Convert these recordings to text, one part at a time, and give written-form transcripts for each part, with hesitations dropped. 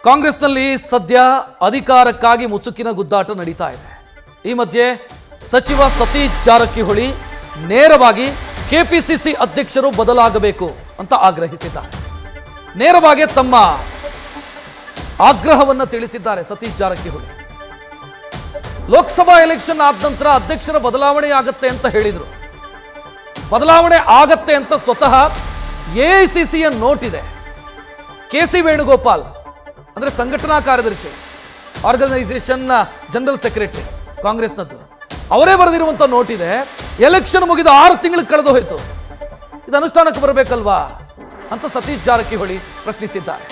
ಕಾಂಗ್ರೆಸ್ನಲ್ಲಿ ಸದ್ಯ ಅಧಿಕಾರಕ್ಕಾಗಿ ಮುಸುಕಿನ ಗುದ್ದಾಟ ನಡೀತಾ ಇದೆ. ಈ ಮಧ್ಯೆ ಸಚಿವ ಸತೀಶ್ ಜಾರಕಿಹೊಳಿ ನೇರವಾಗಿ ಕೆಪಿಸಿಸಿ ಅಧ್ಯಕ್ಷರು ಬದಲಾಗಬೇಕು ಅಂತ ಆಗ್ರಹಿಸಿದ್ದಾರೆ. ನೇರವಾಗಿ ತಮ್ಮ ಆಗ್ರಹವನ್ನು ತಿಳಿಸಿದ್ದಾರೆ ಸತೀಶ್ ಜಾರಕಿಹೊಳಿ. ಲೋಕಸಭಾ ಎಲೆಕ್ಷನ್ ಆದ ನಂತರ ಅಧ್ಯಕ್ಷರ ಬದಲಾವಣೆ ಆಗತ್ತೆ ಅಂತ ಹೇಳಿದರು. ಬದಲಾವಣೆ ಆಗತ್ತೆ ಅಂತ ಸ್ವತಃ ಎಐಸಿಸಿಯ ನೋಟ್ ಇದೆ. ಕೆ.ಸಿ. ವೇಣುಗೋಪಾಲ್ ಅಂದ್ರೆ ಸಂಘಟನಾ ಕಾರ್ಯದರ್ಶಿ, ಆರ್ಗನೈಸೇಷನ್ ಜನರಲ್ ಸೆಕ್ರೆಟರಿ ಕಾಂಗ್ರೆಸ್ನದ್ದು, ಅವರೇ ಬರೆದಿರುವಂತ ನೋಟ್ ಇದೆ. ಎಲೆಕ್ಷನ್ ಮುಗಿದ 6 ತಿಂಗಳು ಕಳೆದು ಹೋಯಿತು, ಇದು ಅನುಷ್ಠಾನಕ್ಕೆ ಬರಬೇಕಲ್ವಾ ಅಂತ ಸತೀಶ್ ಜಾರಕಿಹೊಳಿ ಪ್ರಶ್ನಿಸಿದ್ದಾರೆ.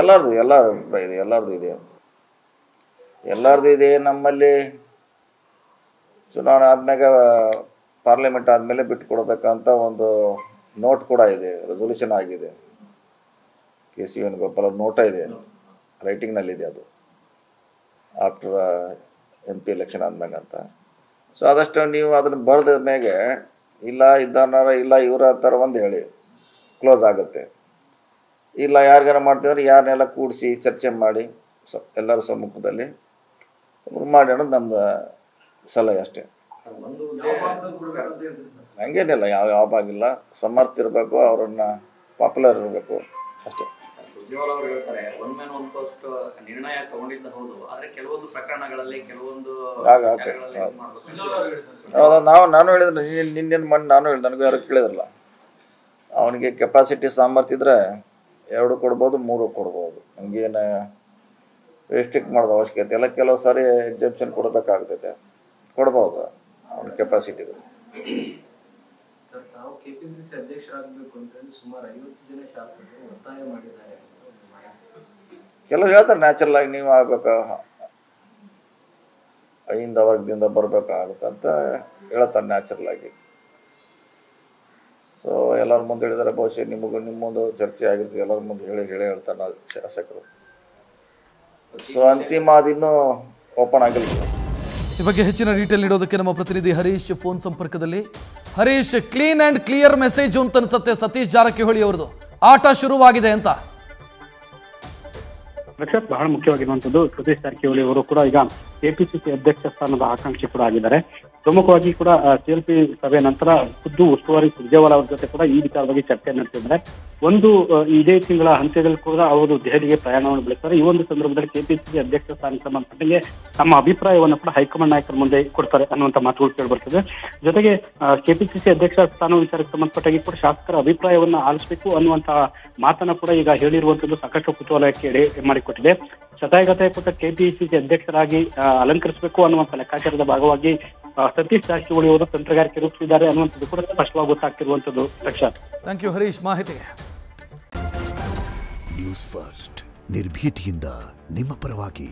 ಎಲ್ಲರದು ಇದೆ. ನಮ್ಮಲ್ಲಿ ಚುನಾವಣೆ ಆದ್ಮೇಲೆ ಪಾರ್ಲಿಮೆಂಟ್ ಆದಮೇಲೆ ಬಿಟ್ಟು ಕೊಡಬೇಕಂತ ಒಂದು ನೋಟ್ ಕೂಡ ಇದೆ, ರೆಸೊಲ್ಯೂಷನ್ ಆಗಿದೆ. ಕೆ.ಸಿ. ವೇಣುಗೋಪಾಲ್ ನೋಟ ಇದೆ, ರೈಟಿಂಗ್ನಲ್ಲಿದೆ. ಅದು ಆಫ್ಟರ್ MP ಎಲೆಕ್ಷನ್ ಆದ್ಮೇಲೆ ಅಂತ. ಸೊ ಆದಷ್ಟು ನೀವು ಅದನ್ನು ಬರೆದ ಮೇಲೆ ಇಲ್ಲ ಇದ್ದಾರ ಇಲ್ಲ ಇವರ ಥರ ಒಂದು ಹೇಳಿ ಕ್ಲೋಸ್ ಆಗುತ್ತೆ. ಇಲ್ಲ ಯಾರಿಗಾರ ಮಾಡ್ತಿದ್ರೆ ಯಾರನ್ನೆಲ್ಲ ಕೂಡಿಸಿ ಚರ್ಚೆ ಮಾಡಿ ಎಲ್ಲರ ಸಮ್ಮುಖದಲ್ಲಿ ಮಾಡಿ ಅನ್ನೋದು ನಮ್ದು ಸಲಹೆ ಅಷ್ಟೇ. ಹಂಗೇನಿಲ್ಲ, ಯಾವ ಆಗಿಲ್ಲ. ಸಮರ್ಥ ಇರಬೇಕು, ಅವರನ್ನ ಪಾಪ್ಯುಲರ್ ಇರಬೇಕು ಅಷ್ಟೇ. ನಾನು ಹೇಳಿದ್ರೆ ನಿನ್ನೆ ಮಣ್ಣು ನಾನು ಹೇಳಿದೆ, ನನಗೂ ಯಾರು ಕೇಳಿದ್ರಲ್ಲ. ಅವನಿಗೆ ಕೆಪಾಸಿಟಿ ಸಾಮರ್ಥ್ಯ ಇದ್ರೆ 2 ಕೊಡ್ಬೋದು, 3 ಕೊಡ್ಬೋದು. ಹಂಗೇನು ರೆಸ್ಟ್ರಿಕ್ಟ್ ಮಾಡೋದು ಅವಶ್ಯಕತೆ ಇಲ್ಲ. ಕೆಲವು ಸಾರಿ ಎಕ್ಸೆಪ್ಷನ್ ಕೊಡಬೇಕಾಗ್ತೈತೆ, ಕೊಡ್ಬೋದು ಅವನ ಕೆಪಾಸಿಟಿ ಇದ್ರೆ. ಕೆಲವು ಹೇಳ್ತಾರೆ ನ್ಯಾಚುರಲ್ ಆಗಿ ನೀವು ಆಗ್ಬೇಕು, ಐಯಿಂದ ವರ್ಗದಿಂದ ಬರ್ಬೇಕಾಗುತ್ತೆ ಅಂತ ಹೇಳ್ತಾರೆ ನ್ಯಾಚುರಲ್ ಆಗಿ. ಸೊ ಎಲ್ಲರ ಮುಂದೆ ಹೇಳಿದರೆ ಬಹುಶಃ ನಿಮ್ಮೊಂದು ಚರ್ಚೆ ಆಗಿರ್ತದೆ, ಎಲ್ಲರ ಮುಂದೆ ಹೇಳಿ ಹೇಳ್ತಾರೆ ಶಾಸಕರು. ಸೊ ಅಂತಿಮ ಅದಿನ್ನೂ ಓಪನ್ ಆಗಿಲ್ಲ. ಈ ಬಗ್ಗೆ ಹೆಚ್ಚಿನ ಡೀಟೇಲ್ ನೀಡೋದಕ್ಕೆ ನಮ್ಮ ಪ್ರತಿನಿಧಿ ಹರೀಶ್ ಫೋನ್ ಸಂಪರ್ಕದಲ್ಲಿ. Harish, clean and clear message ಅಂತ ಅನ್ಸುತ್ತೆ ಸತೀಶ್ ಜಾರಕಿಹೊಳಿ ಅವರದು. ಆಟ ಶುರುವಾಗಿದೆ ಅಂತ. ರಕ್ಷತ್, ಬಹಳ ಮುಖ್ಯವಾಗಿರುವಂತದ್ದು ಸತೀಶ್ ಜಾರಕಿಹೊಳಿ ಅವರು ಕೂಡ ಈಗ ಕೆಪಿಸಿಸಿ ಅಧ್ಯಕ್ಷ ಸ್ಥಾನದ ಆಕಾಂಕ್ಷಿ ಕೂಡ ಆಗಿದ್ದಾರೆ. ಪ್ರಮುಖವಾಗಿ ಕೂಡ ಸಿಎಲ್ಪಿ ಸಭೆ ನಂತರ ಖುದ್ದು ಉಸ್ತುವಾರಿ ಸುರ್ಜೇವಾಲಾ ಅವರ ಜೊತೆ ಕೂಡ ಈ ವಿಚಾರವಾಗಿ ಚರ್ಚೆ ನಡೆಸಿದ್ದಾರೆ. ಇದೇ ತಿಂಗಳ ಅಂತ್ಯದಲ್ಲಿ ಕೂಡ ಅವರು ದೆಹಲಿಗೆ ಪ್ರಯಾಣವನ್ನು ಬೆಳೆಸ್ತಾರೆ. ಈ ಒಂದು ಸಂದರ್ಭದಲ್ಲಿ ಕೆಪಿಸಿಸಿ ಅಧ್ಯಕ್ಷ ಸ್ಥಾನಕ್ಕೆ ಸಂಬಂಧಪಟ್ಟಂಗೆ ತಮ್ಮ ಅಭಿಪ್ರಾಯವನ್ನು ಕೂಡ ಹೈಕಮಾಂಡ್ ನಾಯಕರ ಮುಂದೆ ಕೊಡ್ತಾರೆ ಅನ್ನುವಂಥ ಮಾತುಗಳು ಕೇಳಿಬರ್ತದೆ. ಜೊತೆಗೆ ಕೆಪಿಸಿಸಿ ಅಧ್ಯಕ್ಷ ಸ್ಥಾನ ವಿಚಾರಕ್ಕೆ ಸಂಬಂಧಪಟ್ಟಾಗಿ ಕೂಡ ಶಾಸಕರ ಅಭಿಪ್ರಾಯವನ್ನು ಆಲಿಸಬೇಕು ಅನ್ನುವಂತಹ ಮಾತನ್ನ ಕೂಡ ಈಗ ಹೇಳಿರುವಂತದ್ದು ಸಾಕಷ್ಟು ಕುತೂಹಲಕ್ಕೆ ಎಡೆ ಮಾಡಿಕೊಟ್ಟಿದೆ. ಶತಾಯಗತಾಯ ಕೂಡ ಕೆಪಿಸಿಸಿ ಅಧ್ಯಕ್ಷರಾಗಿ ಅಲಂಕರಿಸಬೇಕು ಅನ್ನುವಂಥ ಲೆಕ್ಕಾಚಾರದ ಭಾಗವಾಗಿ ಸತೀಶ್ ಜಾರಕಿಹೊಳಿ ಅವರು ತಂತ್ರಗಾರಿಕೆ ರೂಪಿಸಿದ್ದಾರೆ ಅನ್ನುವಂಥದ್ದು ಕೂಡ ಸ್ಪಷ್ಟವಾಗಿ ಗೊತ್ತಾಗ್ತಿರುವಂತದ್ದು. ರಕ್ಷಾತ್, ಥ್ಯಾಂಕ್ ಯು ಹರೀಶ್ ಮಾಹಿತಿಗೆ. ನ್ಯೂಸ್ ಫಸ್ಟ್ ನಿರ್ಭೀತಿಯಿಂದ ನಿಮ್ಮ ಪರವಾಗಿ.